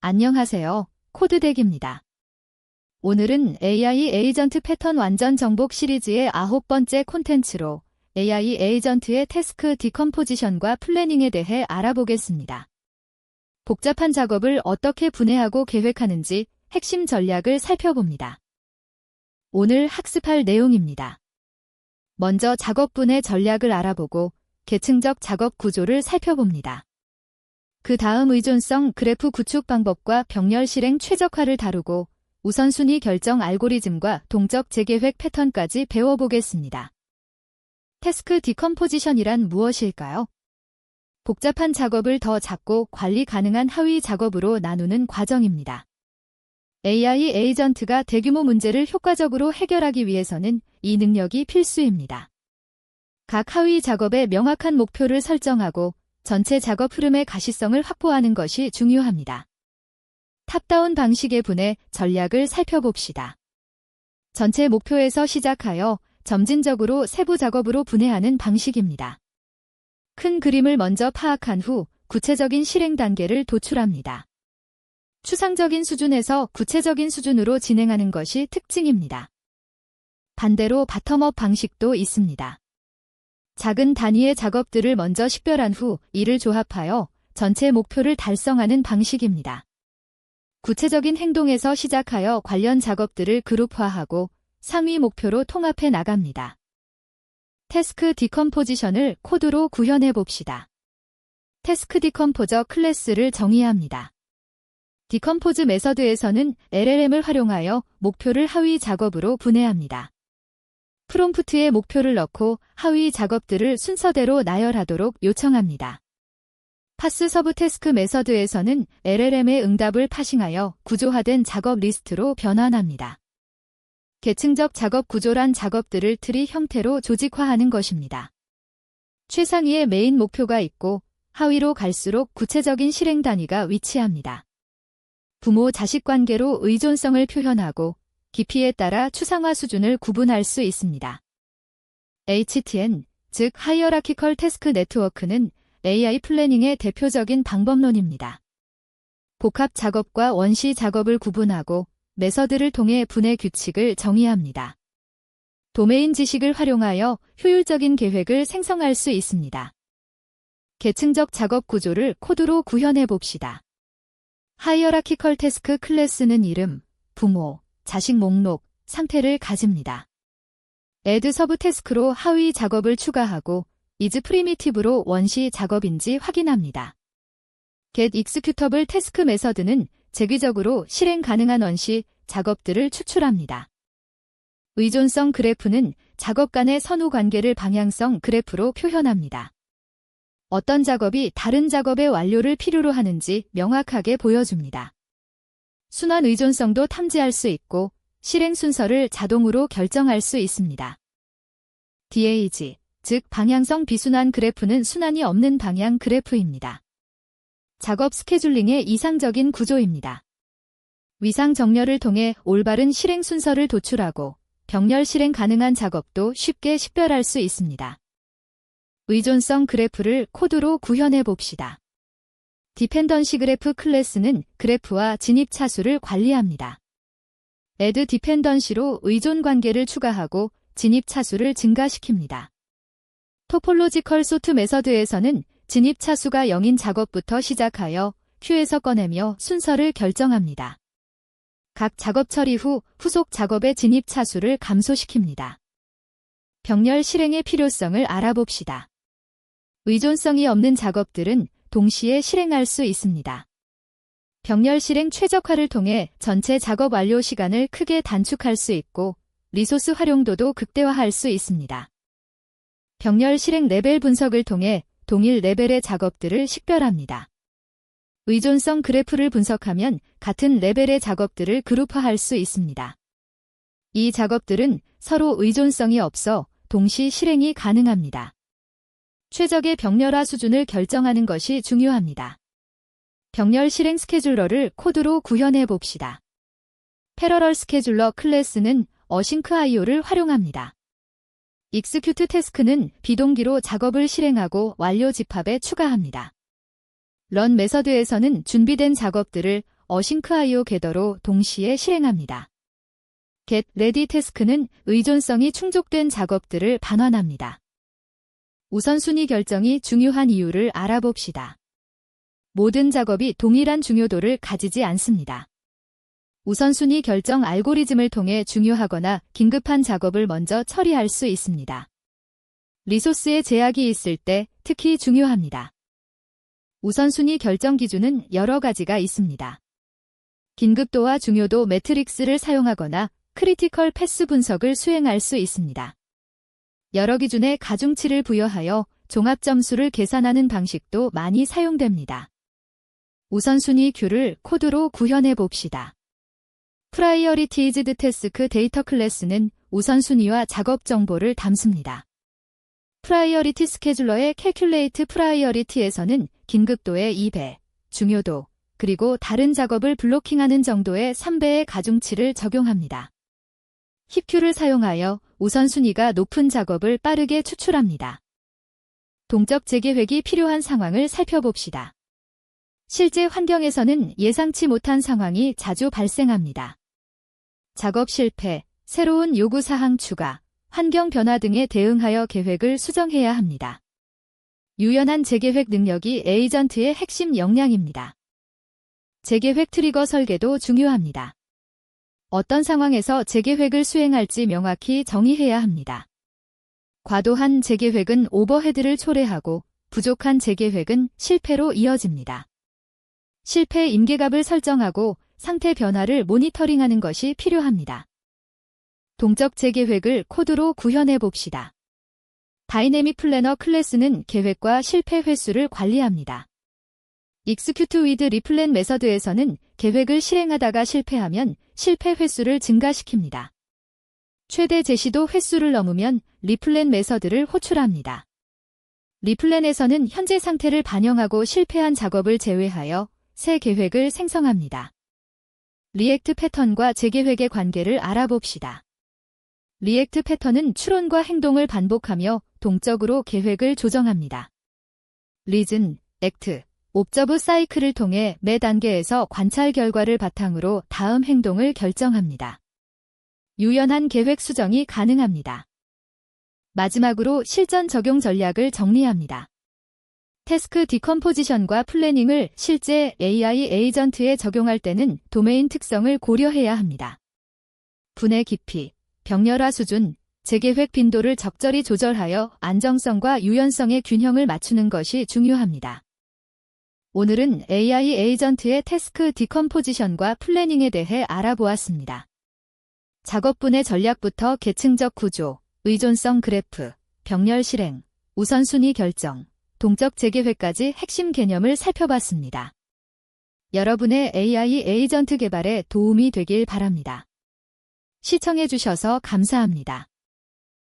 안녕하세요. 코드덱입니다. 오늘은 AI 에이전트 패턴 완전 정복 시리즈의 9번째 콘텐츠로 AI 에이전트의 태스크 디컴포지션과 플래닝에 대해 알아보겠습니다. 복잡한 작업을 어떻게 분해하고 계획하는지 핵심 전략을 살펴봅니다. 오늘 학습할 내용입니다. 먼저 작업 분해 전략을 알아보고 계층적 작업 구조를 살펴봅니다. 그 다음 의존성 그래프 구축 방법과 병렬 실행 최적화를 다루고 우선순위 결정 알고리즘과 동적 재계획 패턴까지 배워보겠습니다. 태스크 디컴포지션이란 무엇일까요? 복잡한 작업을 더 작고 관리 가능한 하위 작업으로 나누는 과정입니다. AI 에이전트가 대규모 문제를 효과적으로 해결하기 위해서는 이 능력이 필수입니다. 각 하위 작업에 명확한 목표를 설정하고 전체 작업 흐름의 가시성을 확보하는 것이 중요합니다. 탑다운 방식의 분해 전략을 살펴봅시다. 전체 목표에서 시작하여 점진적으로 세부 작업으로 분해하는 방식입니다. 큰 그림을 먼저 파악한 후 구체적인 실행 단계를 도출합니다. 추상적인 수준에서 구체적인 수준으로 진행하는 것이 특징입니다. 반대로 바텀업 방식도 있습니다. 작은 단위의 작업들을 먼저 식별한 후 이를 조합하여 전체 목표를 달성하는 방식입니다. 구체적인 행동에서 시작하여 관련 작업들을 그룹화하고 상위 목표로 통합해 나갑니다. 태스크 디컴포지션을 코드로 구현해 봅시다. 태스크 디컴포저 클래스를 정의합니다. 디컴포즈 메서드에서는 LLM을 활용하여 목표를 하위 작업으로 분해합니다. 프롬프트에 목표를 넣고 하위 작업들을 순서대로 나열하도록 요청합니다. 파스 서브 태스크 메서드에서는 LLM의 응답을 파싱하여 구조화된 작업 리스트로 변환합니다. 계층적 작업 구조란 작업들을 트리 형태로 조직화하는 것입니다. 최상위에 메인 목표가 있고 하위로 갈수록 구체적인 실행 단위가 위치합니다. 부모-자식 관계로 의존성을 표현하고 깊이에 따라 추상화 수준을 구분할 수 있습니다. HTN, 즉 하이어라키컬 태스크 네트워크는 AI 플래닝의 대표적인 방법론입니다. 복합 작업과 원시 작업을 구분하고 메서드를 통해 분해 규칙을 정의합니다. 도메인 지식을 활용하여 효율적인 계획을 생성할 수 있습니다. 계층적 작업 구조를 코드로 구현해 봅시다. 하이어라키컬 태스크 클래스는 이름, 부모, 자식 목록, 상태를 가집니다. add 서브 태스크로 하위 작업을 추가하고 is 프리미티브로 원시 작업인지 확인합니다. get executable 태스크 메서드는 재규적으로 실행 가능한 원시 작업들을 추출합니다. 의존성 그래프는 작업 간의 선후 관계를 방향성 그래프로 표현합니다. 어떤 작업이 다른 작업의 완료를 필요로 하는지 명확하게 보여줍니다. 순환 의존성도 탐지할 수 있고 실행 순서를 자동으로 결정할 수 있습니다. DAG, 즉 방향성 비순환 그래프는 순환이 없는 방향 그래프입니다. 작업 스케줄링의 이상적인 구조입니다. 위상 정렬을 통해 올바른 실행 순서를 도출하고 병렬 실행 가능한 작업도 쉽게 식별할 수 있습니다. 의존성 그래프를 코드로 구현해 봅시다. 디펜던시 그래프 클래스는 그래프와 진입 차수를 관리합니다. add 디펜던시로 의존 관계를 추가하고 진입 차수를 증가시킵니다. 토폴로지컬 소트 메서드에서는 진입 차수가 0인 작업부터 시작하여 큐에서 꺼내며 순서를 결정합니다. 각 작업 처리 후 후속 작업의 진입 차수를 감소시킵니다. 병렬 실행의 필요성을 알아봅시다. 의존성이 없는 작업들은 동시에 실행할 수 있습니다. 병렬 실행 최적화를 통해 전체 작업 완료 시간을 크게 단축할 수 있고 리소스 활용도도 극대화할 수 있습니다. 병렬 실행 레벨 분석을 통해 동일 레벨의 작업들을 식별합니다. 의존성 그래프를 분석하면 같은 레벨의 작업들을 그룹화할 수 있습니다. 이 작업들은 서로 의존성이 없어 동시 실행이 가능합니다. 최적의 병렬화 수준을 결정하는 것이 중요합니다. 병렬 실행 스케줄러를 코드로 구현해 봅시다. 패러럴 스케줄러 클래스는 어싱크 IO를 활용합니다. execute 태스크는 비동기로 작업을 실행하고 완료 집합에 추가합니다. run 메서드에서는 준비된 작업들을 어싱크IO 궤도로 동시에 실행합니다. Get Ready 태스크는 의존성이 충족된 작업들을 반환합니다. 우선순위 결정이 중요한 이유를 알아봅시다. 모든 작업이 동일한 중요도를 가지지 않습니다. 우선순위 결정 알고리즘을 통해 중요하거나 긴급한 작업을 먼저 처리할 수 있습니다. 리소스에 제약이 있을 때 특히 중요합니다. 우선순위 결정 기준은 여러 가지가 있습니다. 긴급도와 중요도 매트릭스를 사용하거나 크리티컬 패스 분석을 수행할 수 있습니다. 여러 기준에 가중치를 부여하여 종합 점수를 계산하는 방식도 많이 사용됩니다. 우선순위 큐를 코드로 구현해 봅시다. 프라이어리티이즈드 태스크 데이터 클래스는 우선순위와 작업 정보를 담습니다. 프라이어리티 스케줄러의 캘큘레이트 프라이어리티에서는 긴급도의 2배, 중요도, 그리고 다른 작업을 블로킹하는 정도의 3배의 가중치를 적용합니다. 힙큐를 사용하여 우선순위가 높은 작업을 빠르게 추출합니다. 동적 재계획이 필요한 상황을 살펴봅시다. 실제 환경에서는 예상치 못한 상황이 자주 발생합니다. 작업 실패, 새로운 요구사항 추가, 환경 변화 등에 대응하여 계획을 수정해야 합니다. 유연한 재계획 능력이 에이전트의 핵심 역량입니다. 재계획 트리거 설계도 중요합니다. 어떤 상황에서 재계획을 수행할지 명확히 정의해야 합니다. 과도한 재계획은 오버헤드를 초래하고 부족한 재계획은 실패로 이어집니다. 실패 임계값을 설정하고 상태 변화를 모니터링하는 것이 필요합니다. 동적 재계획을 코드로 구현해 봅시다. 다이내믹 플래너 클래스는 계획과 실패 횟수를 관리합니다. Execute with Replan 메서드에서는 계획을 실행하다가 실패하면 실패 횟수를 증가시킵니다. 최대 제시도 횟수를 넘으면 리플랜 메서드를 호출합니다. 리플랜에서는 현재 상태를 반영하고 실패한 작업을 제외하여 새 계획을 생성합니다. 리액트 패턴과 재계획의 관계를 알아봅시다. 리액트 패턴은 추론과 행동을 반복하며 동적으로 계획을 조정합니다. 리즌, 액트, 옵저브 사이클을 통해 매 단계에서 관찰 결과를 바탕으로 다음 행동을 결정합니다. 유연한 계획 수정이 가능합니다. 마지막으로 실전 적용 전략을 정리합니다. 태스크 디컴포지션과 플래닝을 실제 AI 에이전트에 적용할 때는 도메인 특성을 고려해야 합니다. 분해 깊이, 병렬화 수준, 재계획 빈도를 적절히 조절하여 안정성과 유연성의 균형을 맞추는 것이 중요합니다. 오늘은 AI 에이전트의 태스크 디컴포지션과 플래닝에 대해 알아보았습니다. 작업분의 전략부터 계층적 구조, 의존성 그래프, 병렬 실행, 우선순위 결정, 동적 재계획까지 핵심 개념을 살펴봤습니다. 여러분의 AI 에이전트 개발에 도움이 되길 바랍니다. 시청해주셔서 감사합니다.